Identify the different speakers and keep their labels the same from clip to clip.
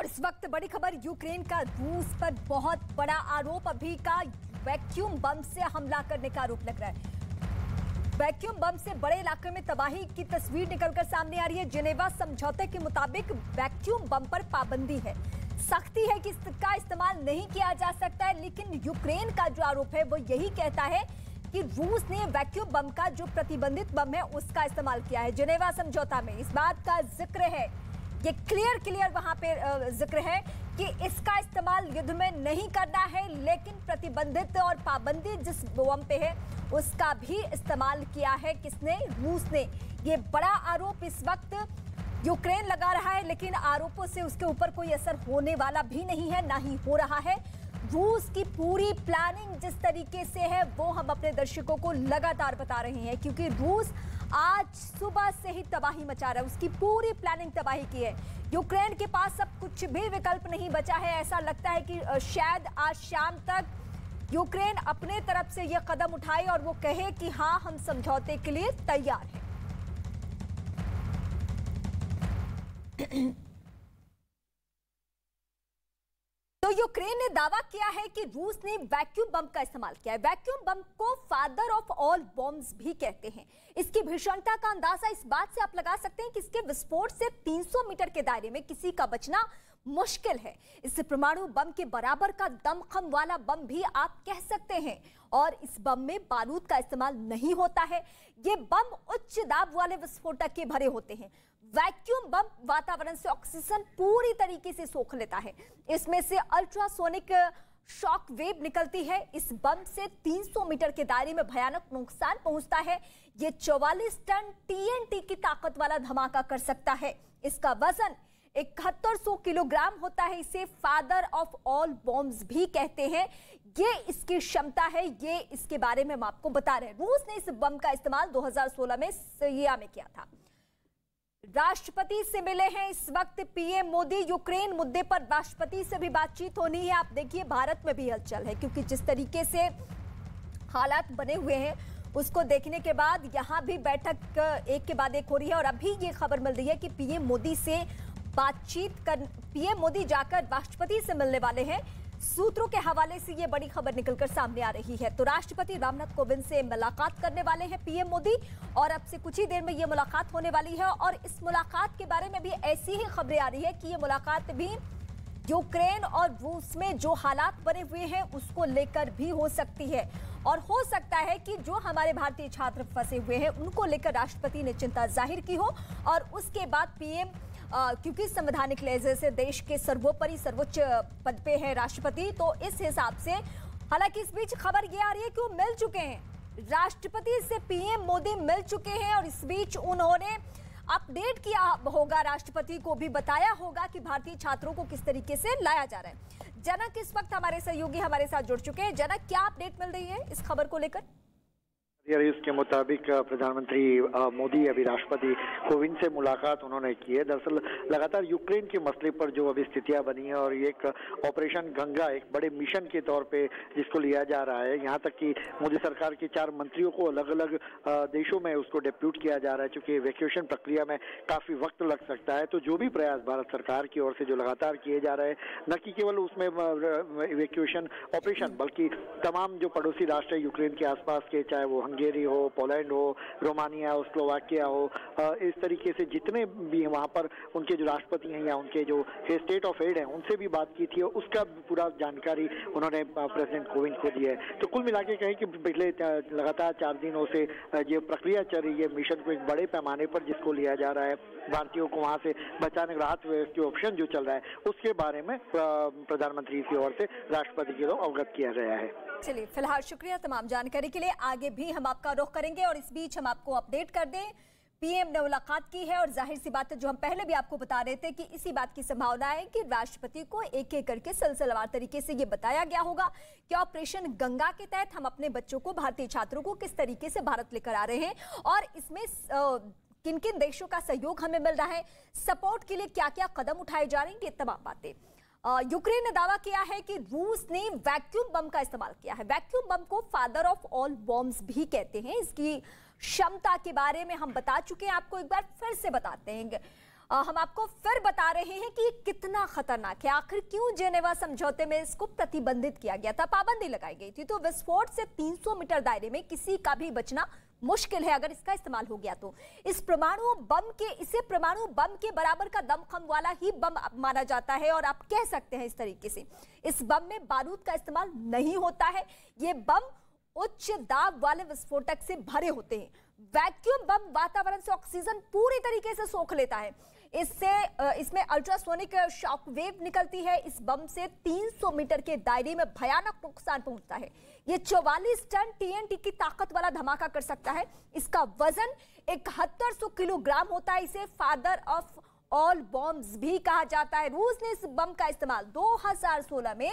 Speaker 1: और इस वक्त बड़ी खबर यूक्रेन का रूस पर बहुत बड़ा आरोप अभी का वैक्यूम बम से हमला करने का आरोप लग रहा है। वैक्यूम बम से बड़े इलाके में तबाही की तस्वीर निकलकर सामने आ रही है। जेनेवा समझौते के मुताबिक वैक्यूम बम पर पाबंदी है, सख्ती है कि इसका इस्तेमाल नहीं किया जा सकता है, लेकिन यूक्रेन का जो आरोप है वो यही कहता है कि रूस ने वैक्यूम बम का जो प्रतिबंधित बम है उसका इस्तेमाल किया है। जेनेवा समझौता में इस बात का जिक्र है, ये क्लियर वहां पे जिक्र है कि इसका इस्तेमाल युद्ध में नहीं करना है, लेकिन प्रतिबंधित और पाबंदी जिस बम पे है उसका भी इस्तेमाल किया है। किसने? रूस ने। ये बड़ा आरोप इस वक्त यूक्रेन लगा रहा है, लेकिन आरोपों से उसके ऊपर कोई असर होने वाला भी नहीं है, ना ही हो रहा है। रूस की पूरी प्लानिंग जिस तरीके से है वो हम अपने दर्शकों को लगातार बता रहे हैं, क्योंकि रूस आज सुबह से ही तबाही मचा रहा है, उसकी पूरी प्लानिंग तबाही की है। यूक्रेन के पास अब कुछ भी विकल्प नहीं बचा है। ऐसा लगता है कि शायद आज शाम तक यूक्रेन अपने तरफ से यह कदम उठाए और वो कहे कि हाँ, हम समझौते के लिए तैयार हैं। तो यूक्रेन ने दावा किया है कि रूस ने वैक्यूम बम का इस्तेमाल किया है। वैक्यूम बम को फादर ऑफ ऑल बॉम्ब्स भी कहते हैं। इसकी भीषणता का अंदाजा इस बात से आप लगा सकते हैं कि इसके विस्फोट से 300 मीटर के दायरे में किसी का बचना मुश्किल है। इस परमाणु बम के बराबर का दमखम वाला बम भी आप कह सकते हैं, और इस बम में बारूद का इस्तेमाल नहीं होता है। ये बम उच्च दाब वाले विस्फोटक के भरे होते हैं। वैक्यूम बम वातावरण से ऑक्सीजन पूरी तरीके से सोख लेता है। इसमें से अल्ट्रासोनिक शॉक वेव निकलती है। इस बम से 300 मीटर के दायरे में भयानक नुकसान पहुंचता है। ये 44 टन टीएनटी की ताकत वाला धमाका कर सकता है। इसका वजन 7100 किलोग्राम होता है। इसे फादर ऑफ ऑल बॉम्ब्स भी कहते हैं। ये इसकी क्षमता है, ये इसके बारे में हम आपको बता रहे हैं। रूस ने इस बम का इस्तेमाल 2016 में सीरिया में किया था। राष्ट्रपति से मिले हैं इस वक्त पीएम मोदी। यूक्रेन मुद्दे पर राष्ट्रपति से भी बातचीत होनी है। आप देखिए, भारत में भी हलचल है, क्योंकि जिस तरीके से हालात बने हुए हैं उसको देखने के बाद यहां भी बैठक एक के बाद एक हो रही है। और अभी ये खबर मिल रही है कि पीएम मोदी से पीएम मोदी जाकर राष्ट्रपति से मिलने वाले हैं। सूत्रों के हवाले से ये बड़ी खबर निकलकर सामने आ रही है। तो राष्ट्रपति रामनाथ कोविंद से मुलाकात करने वाले हैं पीएम मोदी, और अब से कुछ ही देर में ये मुलाकात होने वाली है। और इस मुलाकात के बारे में भी ऐसी ही खबरें आ रही है कि ये मुलाकात भी यूक्रेन और रूस में जो हालात बने हुए हैं उसको लेकर भी हो सकती है। और हो सकता है कि जो हमारे भारतीय छात्र फंसे हुए हैं उनको लेकर राष्ट्रपति ने चिंता जाहिर की हो, और उसके बाद पीएम, क्योंकि संवैधानिक लिहाज से देश के सर्वोपरि सर्वोच्च पद पे है राष्ट्रपति, तो इस हिसाब से, हालांकि इस बीच खबर ये आ रही है कि वो मिल चुके हैं, राष्ट्रपति से पीएम मोदी मिल चुके हैं। और इस बीच उन्होंने अपडेट किया होगा, राष्ट्रपति को भी बताया होगा कि भारतीय छात्रों को किस तरीके से लाया जा रहा है। जनक इस वक्त हमारे सहयोगी हमारे साथ जुड़ चुके हैं। जनक, क्या अपडेट मिल रही है इस खबर को लेकर?
Speaker 2: इसके मुताबिक प्रधानमंत्री मोदी अभी राष्ट्रपति कोविंद से मुलाकात उन्होंने की है। दरअसल लगातार यूक्रेन के मसले पर जो अभी स्थितियां बनी है, और ये एक ऑपरेशन गंगा एक बड़े मिशन के तौर पे जिसको लिया जा रहा है, यहाँ तक कि मोदी सरकार के 4 मंत्रियों को अलग अलग देशों में उसको डिप्यूट किया जा रहा है, क्योंकि इवैक्यूएशन प्रक्रिया में काफी वक्त लग सकता है। तो जो भी प्रयास भारत सरकार की ओर से जो लगातार किए जा रहे हैं, न कि केवल उसमें इवैक्यूएशन ऑपरेशन, बल्कि तमाम जो पड़ोसी राष्ट्र है यूक्रेन के आसपास के, चाहे वो हंगेरी हो, पोलैंड हो, रोमानिया हो, स्लोवाकिया हो, इस तरीके से जितने भी वहां पर उनके जो राष्ट्रपति हैं या उनके जो स्टेट ऑफ एड हैं उनसे भी बात की थी, और उसका पूरा जानकारी उन्होंने प्रेसिडेंट कोविंद को दी है। तो कुल मिला के कहें कि पिछले लगातार 4 दिनों से ये प्रक्रिया चल रही है, मिशन को एक बड़े पैमाने पर जिसको लिया जा रहा है, भारतीयों को वहां से बचाने, राहत के ऑप्शन जो चल रहा है उसके बारे में प्रधानमंत्री की ओर से राष्ट्रपति की ओर अवगत किया गया है।
Speaker 1: चलिए, फिलहाल शुक्रिया तमाम जानकारी के लिए। आगे भी हम आपका रुख करेंगे, और इस बीच हम आपको अपडेट कर दें, पीएम ने मुलाकात की है, और जाहिर सी बात है, जो हम पहले भी आपको बता रहे थे कि इसी बात की संभावना है कि राष्ट्रपति को एक एक करके सिलसिलेवार तरीके से ये बताया गया होगा कि ऑपरेशन गंगा के तहत हम अपने बच्चों को, भारतीय छात्रों को किस तरीके से भारत लेकर आ रहे हैं, और इसमें किन किन देशों का सहयोग हमें मिल रहा है, सपोर्ट के लिए क्या क्या कदम उठाए जा रहे हैं, ये तमाम बातें। यूक्रेन ने दावा किया है कि रूस ने वैक्यूम बम का इस्तेमाल किया है। वैक्यूम बम को फादर ऑफ ऑल बॉम्ब्स भी कहते हैं। इसकी क्षमता के बारे में हम बता चुके हैं, आपको एक बार फिर से बताते हैं। हम आपको फिर बता रहे हैं कि ये कितना खतरनाक है। आखिर क्यों जेनेवा समझौते में इसको प्रतिबंधित किया गया था, पाबंदी लगाई गई थी। तो विस्फोट से 300 मीटर दायरे में किसी का भी बचना मुश्किल है अगर इसका इस्तेमाल हो गया तो। इसे परमाणु बम के बराबर का दमखम वाला ही बम माना जाता है और आप कह सकते हैं इस तरीके से। इस बम में बारूद का इस्तेमाल नहीं होता है। ये बम उच्च दाब वाले विस्फोटक से भरे होते हैं। वैक्यूम बम वातावरण से ऑक्सीजन पूरी तरीके से सोख लेता है। इसमें अल्ट्रासोनिक शॉकवेव निकलती है। इस बम से 300 मीटर के दायरे में भयानक नुकसान पहुंचता है। ये 44 टन TNT की ताकत वाला धमाका कर सकता है। इसका वजन 7100 किलोग्राम होता है। इसे फादर ऑफ ऑल बॉम्ब्स भी कहा जाता है। रूस ने इस बम का इस्तेमाल 2016 में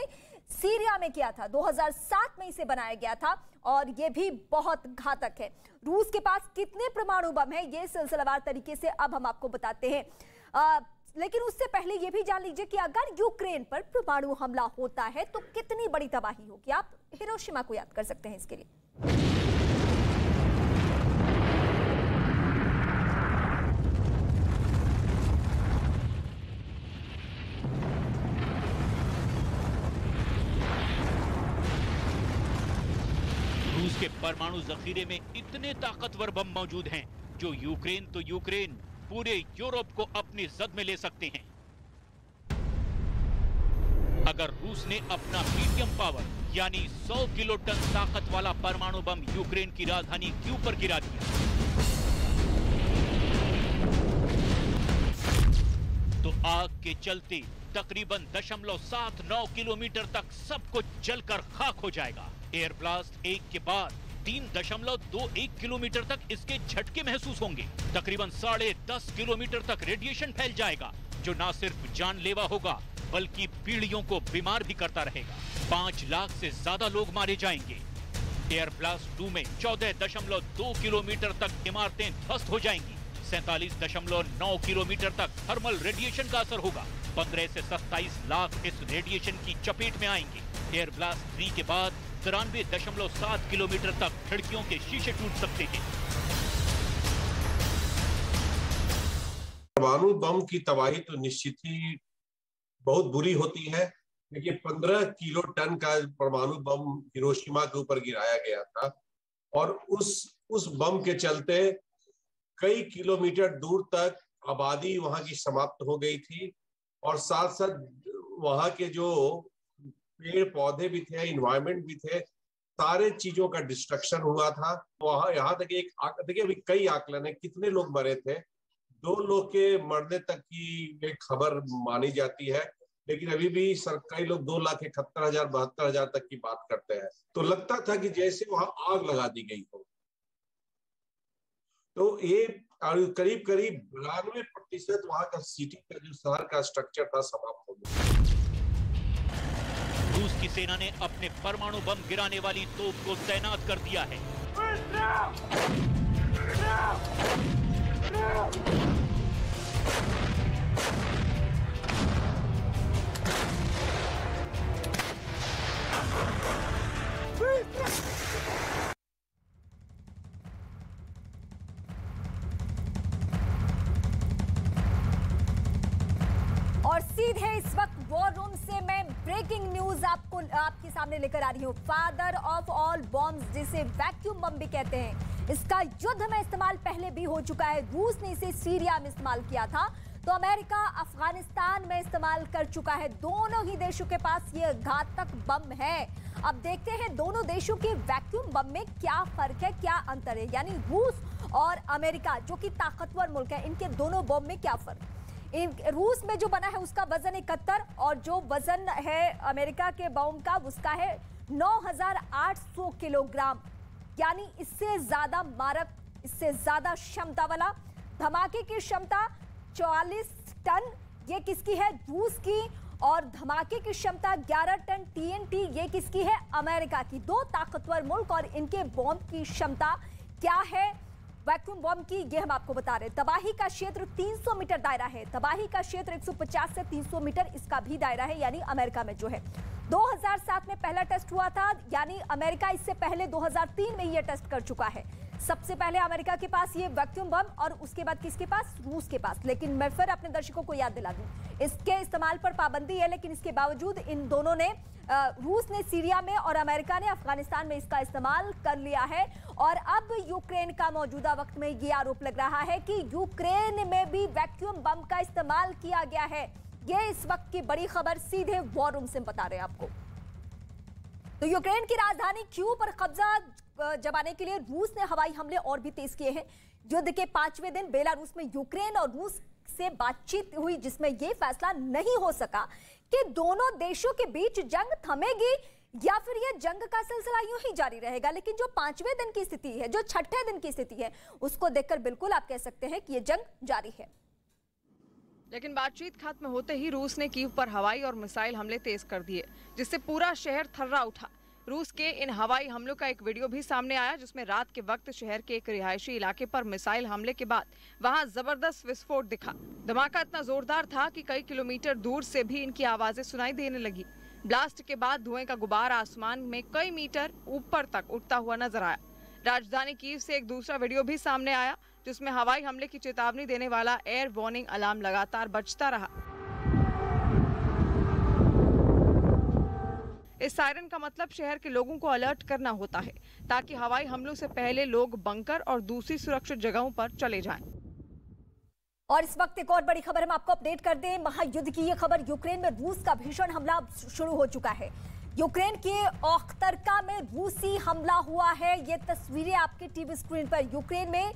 Speaker 1: सीरिया में किया था। 2007 में इसे बनाया गया था और यह भी बहुत घातक है। रूस के पास कितने परमाणु बम है ये सिलसिलेवार तरीके से अब हम आपको बताते हैं। लेकिन उससे पहले यह भी जान लीजिए कि अगर यूक्रेन पर परमाणु हमला होता है तो कितनी बड़ी तबाही होगी। आप हिरोशिमा को याद कर सकते हैं इसके लिए।
Speaker 3: रूस के परमाणु जखीरे में इतने ताकतवर बम मौजूद हैं जो यूक्रेन पूरे यूरोप को अपनी जद में ले सकते हैं। अगर रूस ने अपना मीडियम पावर यानी 100 किलो टन ताकत वाला परमाणु बम यूक्रेन की राजधानी कीव पर गिरा दिया तो आग के चलते तकरीबन 0.79 किलोमीटर तक सब कुछ जलकर खाक हो जाएगा। एयर ब्लास्ट एक के बाद 3.21 किलोमीटर तक इसके झटके महसूस होंगे। तकरीबन 10.5 किलोमीटर तक रेडिएशन फैल जाएगा जो न सिर्फ जानलेवा होगा बल्कि पीढ़ियों को बीमार भी करता रहेगा। 5 लाख से ज्यादा लोग मारे जाएंगे। एयर ब्लास्ट 2 में 14.2 किलोमीटर तक इमारतें ध्वस्त हो जाएंगी। 47.9 किलोमीटर तक थर्मल रेडिएशन का असर होगा। 15 से 27 लाख इस रेडिएशन की चपेट में आएंगे। एयर ब्लास्ट 3 के बाद 93.7 किलोमीटर तक खिड़कियों के शीशे टूट सकते हैं।
Speaker 4: परमाणु बम की तबाही तो निश्चित ही बहुत बुरी होती है। देखिए 15 किलो टन का परमाणु बम हिरोशिमा के ऊपर गिराया गया था और उस बम के चलते कई किलोमीटर दूर तक आबादी वहां की समाप्त हो गई थी और साथ साथ वहां के जो पेड़ पौधे भी थे, इन्वायरमेंट भी थे, सारे चीजों का डिस्ट्रक्शन हुआ था। वहां यहाँ तक देखिए अभी कई आकलन है कितने लोग मरे थे। 2 लोग के मरने तक की एक खबर मानी जाती है, लेकिन अभी भी कई लोग 2,71,000 72,000 तक की बात करते हैं। तो लगता था कि जैसे वहां आग लगा दी गई हो। तो ये करीब 92% वहां का सिटी का जो शहर का स्ट्रक्चर था समाप्त हो गया।
Speaker 3: रूस की सेना ने अपने परमाणु बम गिराने वाली तोप को तैनात कर दिया है।
Speaker 1: और सीधे इस वक्त वॉर रूम से मैं ब्रेकिंग न्यूज आपके सामने लेकर आ रही हूँ। फादर ऑफ ऑल बॉम्ब्स जिसे वैक्यूम बम भी कहते हैं, इसका युद्ध में इस्तेमाल पहले भी हो चुका है। रूस ने इसे सीरिया में इस्तेमाल किया था तो अमेरिका अफगानिस्तान में इस्तेमाल कर चुका है। दोनों ही देशों के पास ये घातक बम है। अब देखते हैं दोनों देशों के वैक्यूम बम में क्या फर्क है, क्या अंतर है। यानी रूस और अमेरिका जो कि ताकतवर मुल्क है, इनके दोनों बम में क्या फर्क। रूस में जो बना है उसका वजन 71 और जो वजन है अमेरिका के बम का उसका है 9,800 किलोग्राम। यानी इससे ज्यादा मारक, इससे ज्यादा क्षमता वाला। धमाके की क्षमता 44 टन ये किसकी है, रूस की। और धमाके की क्षमता 11 टन TNT ये किसकी है, अमेरिका की। 2 ताकतवर मुल्क और इनके बम की क्षमता क्या है वैक्यूम बम की, ये हम आपको बता रहे हैं। तबाही का क्षेत्र 300 मीटर दायरा है। तबाही का क्षेत्र 150 से 300 मीटर इसका भी दायरा है, यानी अमेरिका में जो है। 2007 में पहला टेस्ट हुआ था, यानी अमेरिका इससे पहले 2003 में यह टेस्ट कर चुका है। सबसे पहले अमेरिका के पास ये वैक्यूम बम और उसके बाद किसके पास? रूस के पास। लेकिन मैं फिर अपने दर्शकों को याद दिला दूं, इसके इस्तेमाल पर पाबंदी है, लेकिन इसके बावजूद इन दोनों ने, रूस ने सीरिया में और अमेरिका ने अफगानिस्तान में इसका इस्तेमाल कर लिया है। और अब यूक्रेन का मौजूदा वक्त में ये आरोप लग रहा है कि यूक्रेन में भी वैक्यूम बम का इस्तेमाल किया गया है। ये इस वक्त की बड़ी खबर, सीधे वॉर रूम से बता रहे हैं आपको। तो यूक्रेन की राजधानी कीव पर कब्जा जमाने के लिए रूस ने हवाई हमले और भी तेज किए हैं। युद्ध के 5वें दिन बेलारूस में यूक्रेन और रूस से बातचीत हुई, जिसमें यह फैसला नहीं हो सका कि दोनों देशों के बीच जंग थमेगी या फिर यह जंग का सिलसिला यूं ही जारी रहेगा। लेकिन जो 5वें दिन की स्थिति है, जो 6ठे दिन की स्थिति है, उसको देखकर बिल्कुल आप कह सकते हैं कि यह जंग जारी है।
Speaker 5: लेकिन बातचीत खत्म होते ही रूस ने कीव पर हवाई और मिसाइल हमले तेज कर दिए, जिससे पूरा शहर थर्रा उठा। रूस के इन हवाई हमलों का एक वीडियो भी सामने आया, जिसमें रात के वक्त शहर के एक रिहायशी इलाके पर मिसाइल हमले के बाद वहां जबरदस्त विस्फोट दिखा। धमाका इतना जोरदार था कि कई किलोमीटर दूर से भी इनकी आवाजें सुनाई देने लगी। ब्लास्ट के बाद धुएं का गुबार आसमान में कई मीटर ऊपर तक उठता हुआ नजर आया। राजधानी कीव से एक दूसरा वीडियो भी सामने आया, जिसमें हवाई हमले की चेतावनी देने वाला एयर वार्निंग अलार्म लगातार बजता रहा। इस सायरन का मतलब शहर के लोगों को अलर्ट करना होता है, ताकि हवाई हमलों से पहले लोग बंकर और दूसरी सुरक्षित जगहों पर चले जाएं।
Speaker 1: और इस वक्त एक और बड़ी खबर हम आपको अपडेट कर दें, महायुद्ध की ये खबर। यूक्रेन में रूस का भीषण हमला शुरू हो चुका है। यूक्रेन के ओख्तरका में रूसी हमला हुआ है। ये तस्वीरें आपके टीवी स्क्रीन पर। यूक्रेन में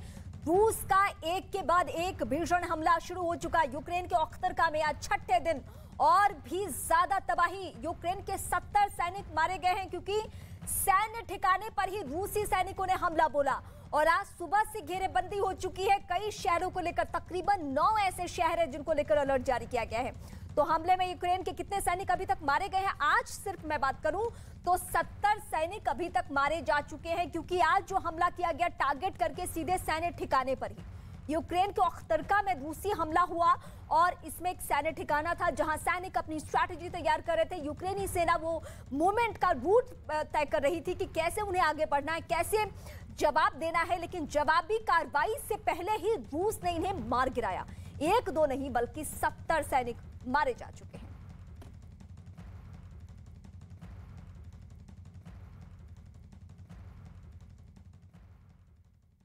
Speaker 1: रूस का एक के बाद एक भीषण हमला शुरू हो चुका है। यूक्रेन के ओख्तरका में आज 6ठे दिन और भी ज्यादा तबाही। यूक्रेन के 70 सैनिक मारे गए हैं, क्योंकि सैन्य ठिकाने पर ही रूसी सैनिकों ने हमला बोला। और आज सुबह से घेरेबंदी हो चुकी है कई शहरों को लेकर। तकरीबन 9 ऐसे शहर हैं जिनको लेकर अलर्ट जारी किया गया है। तो हमले में यूक्रेन के कितने सैनिक अभी तक मारे गए हैं? आज सिर्फ मैं बात करूं तो 70 सैनिक अभी तक मारे जा चुके हैं, क्योंकि आज जो हमला किया गया टारगेट करके सीधे सैन्य ठिकाने पर ही। यूक्रेन के ओख्तरका में रूसी हमला हुआ और इसमें एक सैन्य ठिकाना था जहां सैनिक अपनी स्ट्रैटेजी तैयार कर रहे थे। यूक्रेनी सेना वो मूवमेंट का रूट तय कर रही थी कि कैसे उन्हें आगे बढ़ना है, कैसे जवाब देना है। लेकिन जवाबी कार्रवाई से पहले ही रूस ने इन्हें मार गिराया। 1-2 नहीं बल्कि 70 सैनिक मारे जा चुके हैं।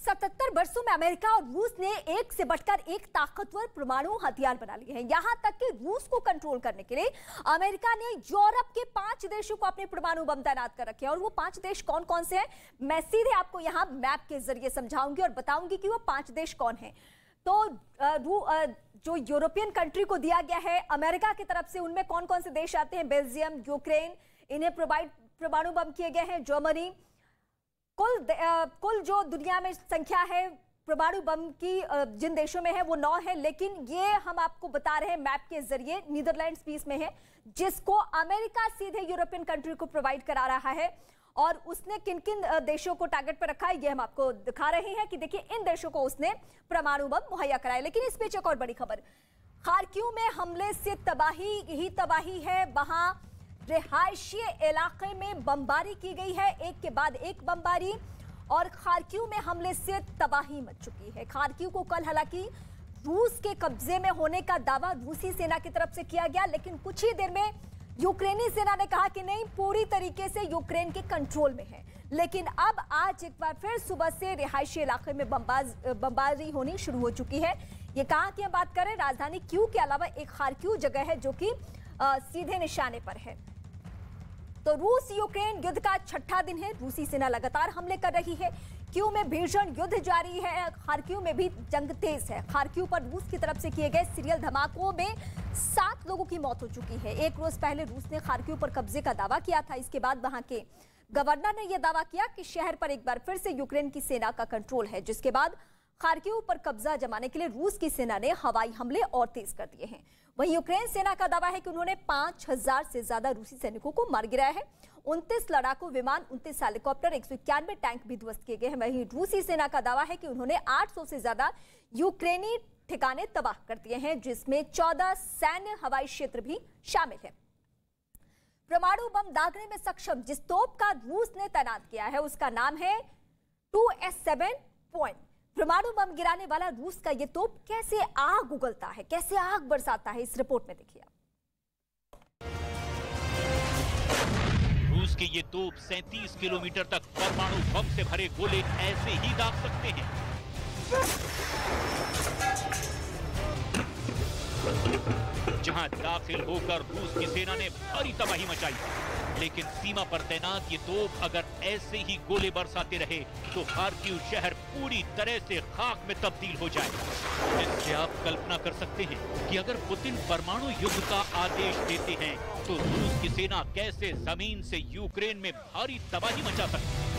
Speaker 1: 77 वर्षों में अमेरिका और रूस ने एक से बढ़कर एक ताकतवर परमाणु हथियार बना लिए हैं। यहां तक कि रूस को कंट्रोल करने के लिए अमेरिका ने यूरोप के 5 देशों को अपने परमाणु बम तैनात कर रखे हैं। और वो 5 देश कौन कौन से हैं, मैं सीधे आपको यहां मैप के जरिए समझाऊंगी और बताऊंगी कि वो 5 देश कौन हैं। तो जो यूरोपियन कंट्री को दिया गया है अमेरिका की तरफ से, उनमें कौन कौन से देश आते हैं? बेल्जियम, यूक्रेन, इन्हें परमाणु बम किए गए हैं। जर्मनी। कुल जो दुनिया में संख्या है परमाणु बम की जिन देशों में है वो 9 है। लेकिन ये हम आपको बता रहे हैं मैप के जरिए, नीदरलैंड्स बीच में है, जिसको अमेरिका सीधे यूरोपियन कंट्री को प्रोवाइड करा रहा है। और उसने किन किन देशों को टारगेट पर रखा है ये हम आपको दिखा रहे हैं कि देखिए इन देशों को उसने परमाणु बम मुहैया कराया। लेकिन इस बीच एक और बड़ी खबर, खार्किव में हमले से तबाही ही तबाही है। वहां रिहायशी इलाके में बमबारी की गई है, एक के बाद एक बमबारी। और खार्किव में हमले से तबाही मच चुकी है। खार्किव को कल हालांकि रूस के कब्जे में होने का दावा रूसी सेना की तरफ से किया गया, लेकिन कुछ ही देर में यूक्रेनी सेना ने कहा कि नहीं, पूरी तरीके से यूक्रेन के कंट्रोल में है। लेकिन अब आज एक बार फिर सुबह से रिहायशी इलाके में बमबारी होनी शुरू हो चुकी है। ये कहां की हम बात करें, राजधानी कीव के अलावा एक खार्किव जगह है जो कि सीधे निशाने पर है। तो रूस यूक्रेन युद्ध का 6ठा दिन है। रूसी सेना लगातार हमले कर रही है। कीव में भीषण युद्ध जारी है। खार्किव में भी जंग तेज है। खार्किव पर रूस की तरफ से किए गए सीरियल धमाकों में 7 लोगों की मौत हो चुकी है। एक रोज पहले रूस ने खार्किव पर कब्जे का दावा किया था। इसके बाद वहां के गवर्नर ने यह दावा किया कि शहर पर एक बार फिर से यूक्रेन की सेना का कंट्रोल है, जिसके बाद खार्किव पर कब्जा जमाने के लिए रूस की सेना ने हवाई हमले और तेज कर दिए हैं। वहीं यूक्रेन सेना का दावा है कि उन्होंने 5000 से ज्यादा रूसी सैनिकों को मार गिराया है। 29 लड़ाकू विमान, 29 हेलीकॉप्टर, 191 टैंक भी ध्वस्त किए गए हैं। वहीं रूसी सेना का दावा है कि उन्होंने 800 से ज्यादा यूक्रेनी ठिकाने तबाह कर दिए हैं, जिसमें 14 सैन्य हवाई क्षेत्र भी शामिल है। परमाणु बम दागने में सक्षम जिस तोप का रूस ने तैनात किया है उसका नाम है 2S7 पॉइंट। परमाणु बम गिराने वाला रूस का ये तोप कैसे आग उगलता है, कैसे आग बरसाता है, इस रिपोर्ट में देखिए।
Speaker 3: रूस के ये तोप 37 किलोमीटर तक परमाणु बम से भरे गोले ऐसे ही दाग सकते हैं। जहां दाखिल होकर रूस की सेना ने भारी तबाही मचाई, लेकिन सीमा पर तैनात ये तोप अगर ऐसे ही गोले बरसाते रहे तो खार्किव शहर पूरी तरह से खाक में तब्दील हो जाएगा। इससे आप कल्पना कर सकते हैं कि अगर पुतिन परमाणु युद्ध का आदेश देते हैं तो रूस की सेना कैसे जमीन से यूक्रेन में भारी तबाही मचा सकती है।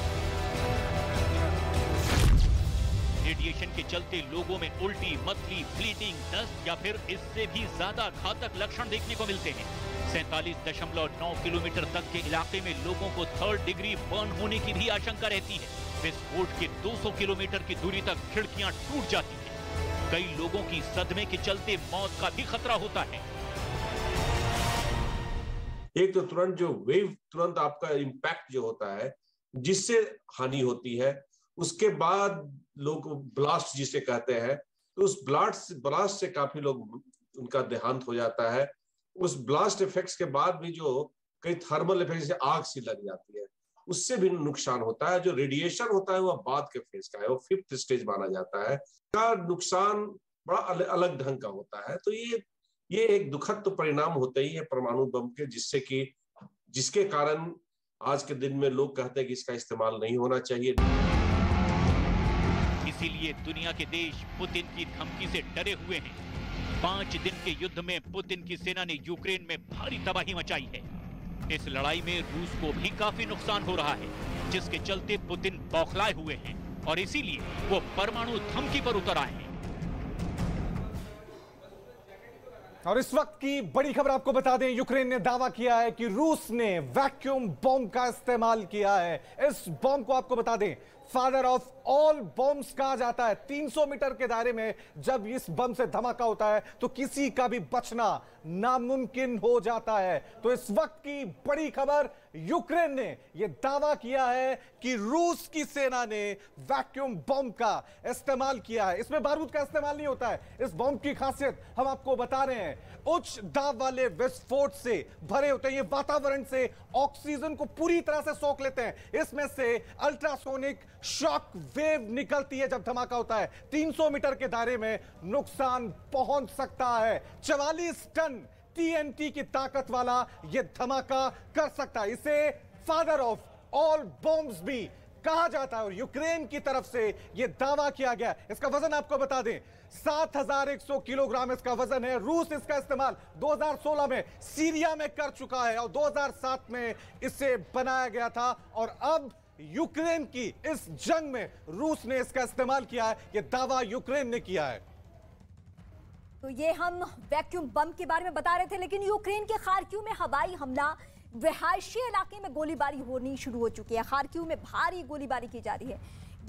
Speaker 3: रेडिएशन के चलते लोगों में उल्टी, मतली, ब्लीडिंग, दस्त या फिर इससे भी ज्यादा घातक लक्षण देखने को मिलते हैं। 47.9 किलोमीटर तक के इलाके में लोगों को 3rd डिग्री बर्न होने की भी आशंका रहती है। विस्फोट के 200 किलोमीटर की दूरी तक खिड़कियां टूट जाती हैं। कई लोगों की सदमे के चलते मौत का भी खतरा होता है।
Speaker 4: एक तो तुरंत जो वेव, तुरंत आपका इम्पैक्ट जो होता है जिससे हानि होती है, उसके बाद लोग ब्लास्ट जिसे कहते हैं, तो उस ब्लास्ट से काफी लोग उनका देहांत हो जाता है। उस ब्लास्ट इफेक्ट्स के बाद भी जो कई थर्मल इफेक्ट से आग सी लग जाती है, उससे भी नुकसान होता है। जो रेडिएशन होता है वह बाद के फेज का है, वो 5th स्टेज माना जाता है। का नुकसान बड़ा अलग ढंग का होता है। तो ये एक दुखद तो परिणाम होते ही है परमाणु बम के, जिसके कारण आज के दिन में लोग कहते हैं कि इसका इस्तेमाल नहीं होना चाहिए।
Speaker 3: इसीलिए दुनिया के देश पुतिन की धमकी से डरे हुए हैं। 5 दिन के युद्ध में पुतिन की सेना ने यूक्रेन में भारी तबाही मचाई है। इस लड़ाई में रूस को भी काफी नुकसान हो रहा है, जिसके चलते पुतिन बौखलाए हुए हैं और इसीलिए वो परमाणु धमकी पर उतर आए हैं।
Speaker 6: और इस वक्त की बड़ी खबर आपको बता दें, यूक्रेन ने दावा किया है कि रूस ने वैक्यूम बॉम्ब का इस्तेमाल किया है। इस बॉम्ब को आपको बता दें फादर ऑफ ऑल बॉम्ब्स कहा जाता है। 300 मीटर के दायरे में जब इस बम से धमाका होता है तो किसी का भी बचना नामुमकिन हो जाता है। तो इस वक्त की बड़ी खबर, यूक्रेन ने यह दावा किया है कि रूस की सेना ने वैक्यूम बॉम्ब का इस्तेमाल किया है। इसमें बारूद का इस्तेमाल नहीं होता है। इस बॉम्ब की खासियत हम आपको बता रहे हैं, उच्च दाब वाले विस्फोट से भरे होते हैं। ये वातावरण से ऑक्सीजन को पूरी तरह से सोख लेते हैं। इसमें से अल्ट्रासोनिक शॉक वेव निकलती है जब धमाका होता है। 300 मीटर के दायरे में नुकसान पहुंच सकता है। 44 टन TNT की ताकत वाला यह धमाका कर सकता है। इसे फादर ऑफ ऑल बॉम्ब्स भी कहा जाता है और यूक्रेन की तरफ से यह दावा किया गया। इसका वजन आपको बता दें 7100 किलोग्राम इसका वजन है। रूस इसका इस्तेमाल 2016 में सीरिया में कर चुका है और 2007 में इसे बनाया गया था और अब यूक्रेन की इस जंग में रूस ने इसका इस्तेमाल किया है। यह दावा यूक्रेन ने किया है।
Speaker 1: तो ये हम वैक्यूम बम के बारे में बता रहे थे, लेकिन यूक्रेन के खार्किव में हवाई हमला, रिहायशी इलाके में गोलीबारी होनी शुरू हो चुकी है। खार्किव में भारी गोलीबारी की जा रही है।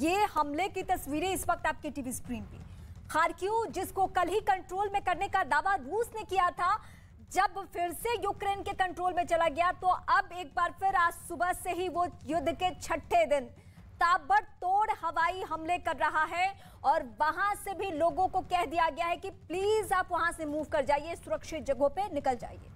Speaker 1: ये हमले की तस्वीरें इस वक्त आपके टीवी स्क्रीन पे। खार्किव जिसको कल ही कंट्रोल में करने का दावा रूस ने किया था, जब फिर से यूक्रेन के कंट्रोल में चला गया तो अब एक बार फिर आज सुबह से ही वो युद्ध के 6ठे दिन ताबड़तोड़ हवाई हमले कर रहा है और वहां से भी लोगों को कह दिया गया है कि प्लीज आप वहां से मूव कर जाइए, सुरक्षित जगहों पे निकल जाइए।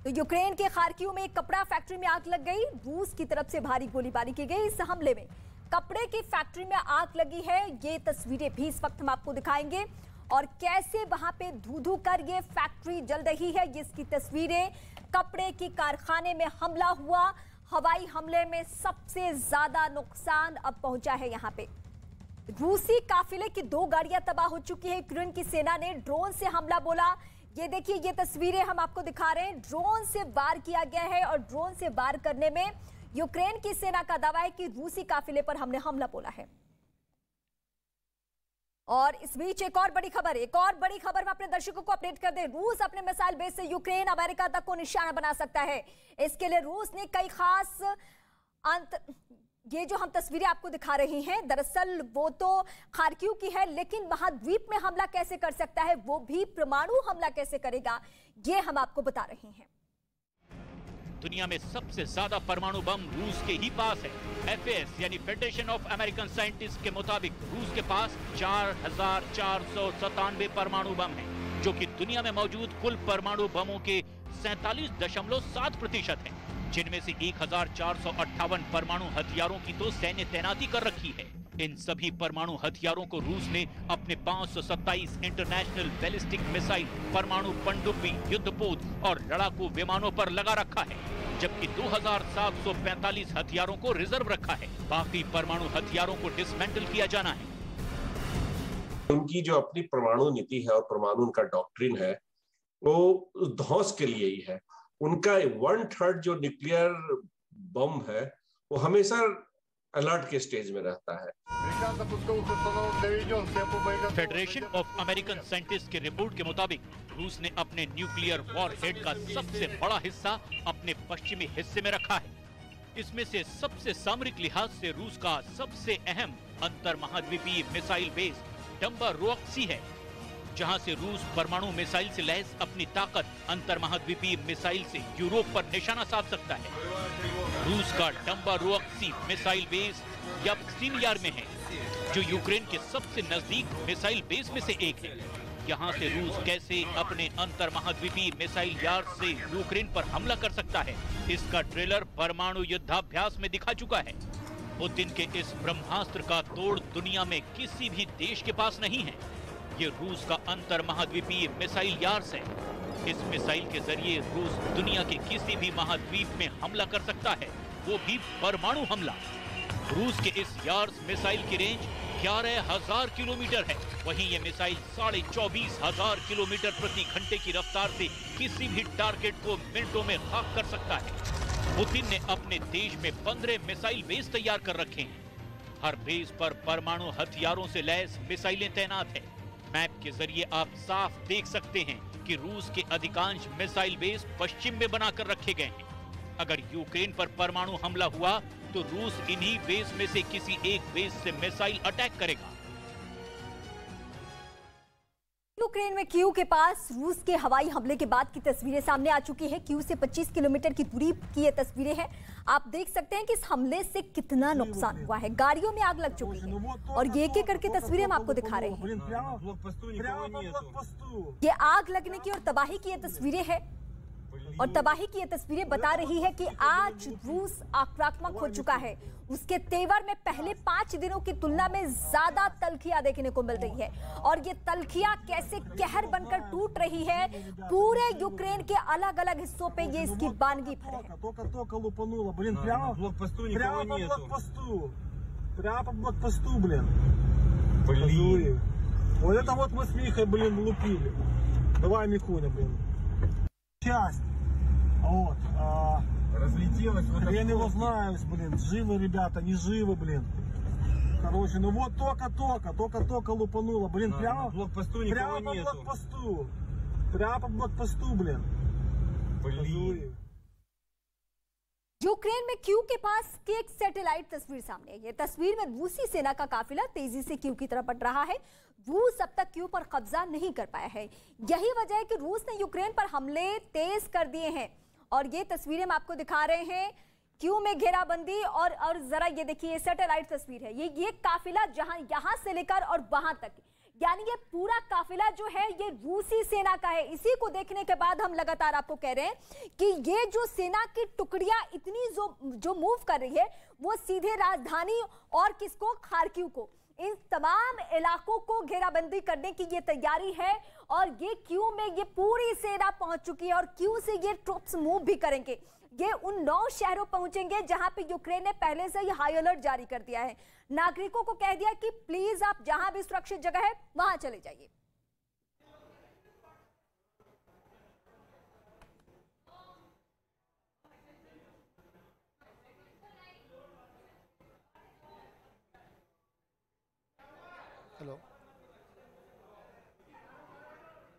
Speaker 1: तो यूक्रेन के खार्किव में एक कपड़ा फैक्ट्री में आग लग गई। रूस की तरफ से भारी गोलीबारी की गई। इस हमले में कपड़े की फैक्ट्री में आग लगी है। ये तस्वीरें भी इस वक्त हम आपको दिखाएंगे और कैसे वहां पे धू-धू कर ये फैक्ट्री जल रही है। इसकी तस्वीरें, कपड़े की कारखाने में हमला हुआ। हवाई हमले में सबसे ज्यादा नुकसान अब पहुंचा है यहां पे। रूसी काफिले की 2 गाड़ियां तबाह हो चुकी है। यूक्रेन की सेना ने ड्रोन से हमला बोला। ये देखिए, ये तस्वीरें हम आपको दिखा रहे हैं। ड्रोन से वार किया गया है और ड्रोन से वार करने में यूक्रेन की सेना का दावा है कि रूसी काफिले पर हमने हमला बोला है। और इस बीच एक और बड़ी खबर मैं अपने दर्शकों को अपडेट कर दें। रूस अपने मिसाइल बेस से यूक्रेन, अमेरिका तक को निशाना बना सकता है। इसके लिए रूस ने कई खास ये जो हम तस्वीरें आपको दिखा रही हैं, दरअसल वो तो खार्किव की है, लेकिन महाद्वीप में हमला कैसे कर सकता है, वो भी परमाणु हमला कैसे करेगा, ये हम आपको बता रहे हैं।
Speaker 3: दुनिया में सबसे ज्यादा परमाणु बम रूस के ही पास है। FAS यानी फेडरेशन ऑफ अमेरिकन साइंटिस्ट के मुताबिक रूस के पास 4,497 परमाणु बम हैं, जो कि दुनिया में मौजूद कुल परमाणु बमों के 47.7% है, जिनमें से 1,458 परमाणु हथियारों की तो सैन्य तैनाती कर रखी है। इन सभी परमाणु हथियारों को रूस ने अपने 527 इंटरनेशनल बैलिस्टिक मिसाइल, परमाणु पनडुब्बी, युद्धपोत और लड़ाकू विमानों पर लगा रखा है, जबकि 2,745 हथियारों को रिजर्व रखा है। बाकी परमाणु हथियारों को डिसमेंटल किया जाना है।
Speaker 4: उनकी जो अपनी परमाणु नीति है और परमाणु उनका डॉक्ट्रिन है, वो ध्वंस के लिए ही है। उनका 1/3 जो न्यूक्लियर बम है वो हमेशा अलर्ट के स्टेज में रहता है।
Speaker 3: फेडरेशन ऑफ अमेरिकन साइंटिस्ट की रिपोर्ट के मुताबिक रूस ने अपने न्यूक्लियर वॉरहेड का सबसे बड़ा हिस्सा अपने पश्चिमी हिस्से में रखा है। इसमें से सबसे सामरिक लिहाज से रूस का सबसे अहम अंतर महाद्वीपीय मिसाइल बेस डंबरोक्सी है, जहां से रूस परमाणु मिसाइल से लैस अपनी ताकत अंतर महाद्वीपीय मिसाइल से यूरोप पर निशाना साध सकता है। रूस का डंबरोक्सी मिसाइल बेस याबस्टिनियार में है, जो यूक्रेन के सबसे नजदीक मिसाइल बेस में से एक है। यहाँ से रूस कैसे अपने अंतर महाद्वीपीय मिसाइल यार्ड से यूक्रेन पर हमला कर सकता है, इसका ट्रेलर परमाणु युद्धाभ्यास में दिखा चुका है। पुतिन के इस ब्रह्मास्त्र का तोड़ दुनिया में किसी भी देश के पास नहीं है। ये रूस का अंतर महाद्वीपीय मिसाइल यार्ड है। इस मिसाइल के जरिए रूस दुनिया के किसी भी महाद्वीप में हमला कर सकता है, वो भी परमाणु हमला। रूस के इस यार्ड मिसाइल की रेंज 11,000 किलोमीटर है। वहीं ये मिसाइल 24,500 किलोमीटर प्रति घंटे की रफ्तार से किसी भी टारगेट को मिनटों में खाक कर सकता है। पुतिन ने अपने देश में 15 मिसाइल बेस तैयार कर रखे हैं। हर बेस पर परमाणु हथियारों से लैस मिसाइलें तैनात है। मैप के जरिए आप साफ देख सकते हैं कि रूस के अधिकांश मिसाइल बेस पश्चिम में बनाकर रखे गए हैं। अगर यूक्रेन पर परमाणु हमला हुआ तो रूस इन्हीं बेस में से किसी एक बेस से मिसाइल अटैक करेगा।
Speaker 1: यूक्रेन में कीव के पास रूस के हवाई हमले के बाद की तस्वीरें सामने आ चुकी हैं। कीव से 25 किलोमीटर की दूरी की ये तस्वीरें हैं। आप देख सकते हैं कि इस हमले से कितना नुकसान हुआ है। गाड़ियों में आग लग चुकी है और ये एक करके तस्वीरें हम आपको दिखा रहे हैं। ये आग लगने की और तबाही की ये तस्वीरें हैं और तबाही की ये तस्वीरें बता रही है कि आज रूस आक्रामक हो चुका है। उसके तेवर में पहले 5 दिनों की तुलना में ज्यादा तलखियां देखने को मिल रही है और ये तलखियां कैसे कहर बनकर टूट रही है। पूरे यूक्रेन के अलग अलग हिस्सों पे ये इसकी बानगी भर है।
Speaker 7: Вот, разлетелось. Вот я его знаю, блин, живы ребята, не живы, блин. Короче, ну вот только лупануло, блин, прямо по блокпосту. Прямо по блокпосту, блин. Блин.
Speaker 1: यूक्रेन में कीव के पास की एक सैटेलाइट तस्वीर सामने है। ये तस्वीर में रूसी सेना का काफिला तेजी से कीव की तरफ बढ़ रहा है। रूस अब तक कीव पर कब्जा नहीं कर पाया है। यही वजह है कि रूस ने यूक्रेन पर हमले तेज कर दिए हैं और ये तस्वीरें हम आपको दिखा रहे हैं। कीव में घेराबंदी और जरा ये देखिए सैटेलाइट तस्वीर है। ये काफिला जहां यहां से लेकर और वहां तक, यानी ये पूरा काफिला जो है ये रूसी सेना का है। इसी को देखने के बाद हम लगातार आपको कह रहे हैं कि ये जो सेना की टुकड़ियां इतनी जो मूव कर रही है वो सीधे राजधानी और किसको, खार्किव को, इन तमाम इलाकों को घेराबंदी करने की ये तैयारी है। और ये कीव में ये पूरी सेना पहुंच चुकी है और कीव से ये ट्रुप्स मूव भी करेंगे। ये उन 9 शहरों पहुंचेंगे जहां पे यूक्रेन ने पहले से ही हाई अलर्ट जारी कर दिया है। नागरिकों को कह दिया कि प्लीज आप जहां भी सुरक्षित जगह है वहां चले जाइए।
Speaker 8: हेलो।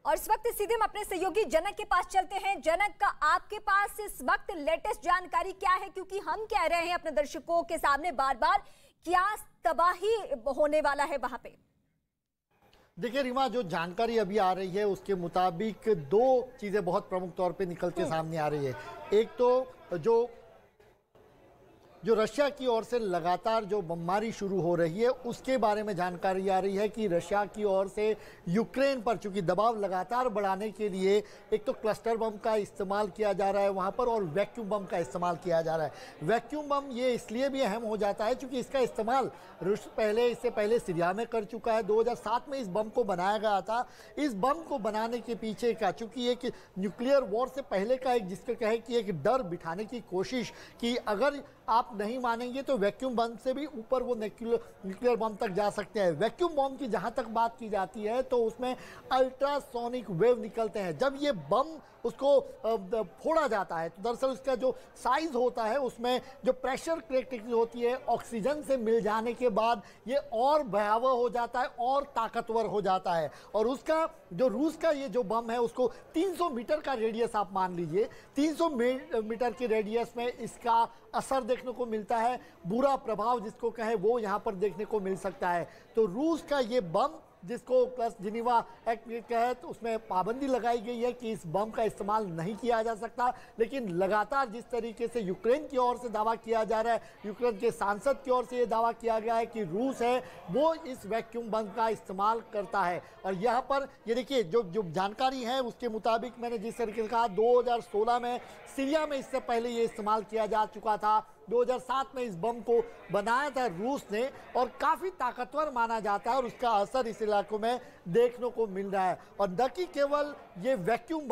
Speaker 1: और इस वक्त सीधे हम अपने सहयोगी जनक के पास चलते हैं। जनक का आपके पास इस वक्त लेटेस्ट जानकारी क्या है, क्योंकि हम कह रहे हैं अपने दर्शकों के सामने बार बार क्या तबाही होने वाला है वहां पे।
Speaker 8: देखिए रीमा, जो जानकारी अभी आ रही है उसके मुताबिक 2 चीजें बहुत प्रमुख तौर पे निकल के सामने आ रही है। एक तो जो रशिया की ओर से लगातार जो बमबारी शुरू हो रही है उसके बारे में जानकारी आ रही है कि रशिया की ओर से यूक्रेन पर चूंकि दबाव लगातार बढ़ाने के लिए एक तो क्लस्टर बम का इस्तेमाल किया जा रहा है वहां पर, और वैक्यूम बम का इस्तेमाल किया जा रहा है। वैक्यूम बम ये इसलिए भी अहम हो जाता है क्योंकि इसका इस्तेमाल रूस इससे पहले सीरिया में कर चुका है। 2007 में इस बम को बनाया गया था। इस बम को बनाने के पीछे का चूंकि एक न्यूक्लियर वॉर से पहले का एक जिसका कहे कि एक डर बिठाने की कोशिश कि अगर आप नहीं मानेंगे तो वैक्यूम बम से भी ऊपर वो न्यूक्लियर बम तक जा सकते हैं। वैक्यूम बम की जहां तक बात की जाती है तो उसमें अल्ट्रासोनिक वेव निकलते हैं। जब ये बम उसको फोड़ा जाता है तो दरअसल उसका जो साइज होता है उसमें जो प्रेशर कैरेक्टरिस्टिक होती है ऑक्सीजन से मिल जाने के बाद ये और भयावह हो जाता है और ताकतवर हो जाता है। और उसका जो रूस का ये जो बम है उसको 300 मीटर का रेडियस आप मान लीजिए, 300 मीटर की रेडियस में इसका असर देखने को मिलता है। बुरा प्रभाव जिसको कहे वो यहाँ पर देखने को मिल सकता है। तो रूस का ये बम जिसको प्लस जिनीवा एक्ट के तहत उसमें पाबंदी लगाई गई है कि इस बम का इस्तेमाल नहीं किया जा सकता, लेकिन लगातार जिस तरीके से यूक्रेन की ओर से दावा किया जा रहा है, यूक्रेन के सांसद की ओर से ये दावा किया गया है कि रूस है वो इस वैक्यूम बम का इस्तेमाल करता है। और यहाँ पर ये देखिए जो जानकारी है उसके मुताबिक मैंने जिस तरीके से कहा 2016 में सीरिया में इससे पहले ये इस्तेमाल किया जा चुका था। 2007 में इस बम को बनाया था रूस ने और काफ़ी ताकतवर माना जाता है और उसका असर इस इलाकों में देखने को मिल रहा है। और न कि केवल ये वैक्यूम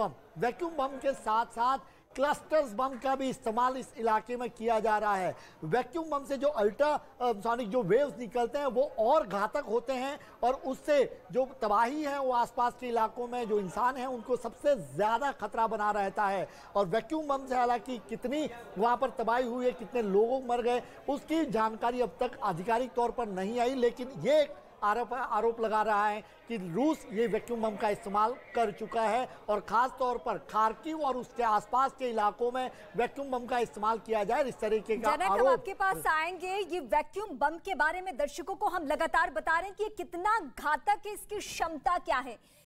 Speaker 8: बम के साथ साथ क्लस्टर्स बम का भी इस्तेमाल इस इलाके में किया जा रहा है। वैक्यूम बम से जो अल्ट्रासोनिक जो वेव्स निकलते हैं वो और घातक होते हैं और उससे जो तबाही है वो आसपास के इलाकों में जो इंसान हैं उनको सबसे ज़्यादा खतरा बना रहता है। और वैक्यूम बम से हालांकि कितनी वहाँ पर तबाही हुई है, कितने लोग मर गए, उसकी जानकारी अब तक आधिकारिक तौर पर नहीं आई, लेकिन ये आरोप लगा रहा है कि रूस ये वैक्यूम बम का इस्तेमाल कर चुका है और खास तौर पर खार्किव और उसके आसपास के इलाकों में वैक्यूम बम का इस्तेमाल किया जाए, इस तरीके का आरोप।
Speaker 1: हम आपके पास आएंगे। ये वैक्यूम बम के बारे में दर्शकों को हम लगातार बता रहे हैं कि कितना घातक है, इसकी क्षमता क्या है।